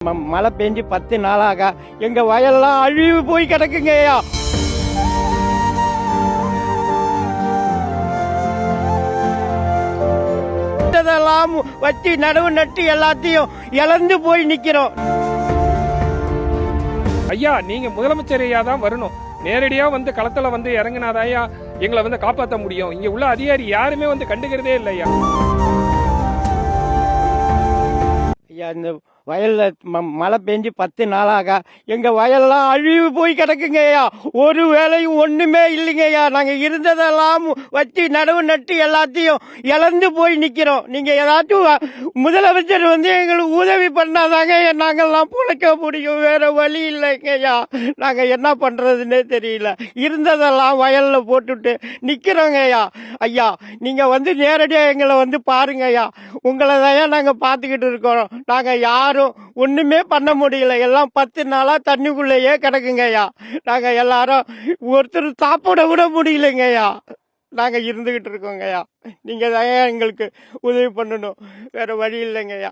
மழை பெஞ்சு 10 நாளாக எங்க வயல்லாம் அழிவு போய் கிடக்குங்கய்யா. இதெல்லாம் வச்சு நடவு நட்டு எல்லாத்தையும் இழந்து போய் நிக்கிறோம். ஐயா, நீங்க முதலமைச்சர் ஐயா தான் வரணும். நேரடியா வந்து களத்துல வந்து இறங்கினாதாயா எங்களை வந்து காப்பாற்ற முடியும். இங்க உள்ள அதிகாரி யாருமே வந்து கண்டுக்கிறதே இல்லை ஐயா. ஐயா, இந்த வயல்ல மழை பெஞ்சு 10 நாளாக எங்க வயல்லாம் அழிவு போய் கிடக்குங்கய்யா. ஒரு வேலையும் ஒண்ணுமே இல்லைங்கய்யா. நாங்க இருந்ததெல்லாம் வச்சு நடவு நட்டு எல்லாத்தையும் இழந்து போய் நிக்கிறோம். நீங்க ஏதாச்சும் முதலமைச்சர் வந்து எங்களுக்கு உதவி பண்ணாதாங்க நாங்கெல்லாம் பிழைக்க முடியும். வேற வழி இல்லைங்கய்யா. நாங்க என்ன பண்றதுன்னே தெரியல. இருந்ததெல்லாம் வயல்ல போட்டுட்டு நிக்கிறோங்கய்யா. ஐயா, நீங்க வந்து நேரடியா எங்களை வந்து பாருங்க ஐயா. உங்களை தான் நாங்க பாத்துக்கிட்டு இருக்கோம். நாங்க யாரும் ஒண்ணுமே பண்ண முடியல. எல்லாம் 10 நாளா தண்ணிக்குள்ளேயே கிடக்குங்கய்யா. நாங்க எல்லாரும் ஒருத்தர் சாப்பிட கூட முடியலைங்கய்யா. நாங்க இருந்துகிட்டு இருக்கோங்கய்யா. நீங்க தான் எங்களுக்கு உதவி பண்ணணும். வேற வழி இல்லைங்கய்யா.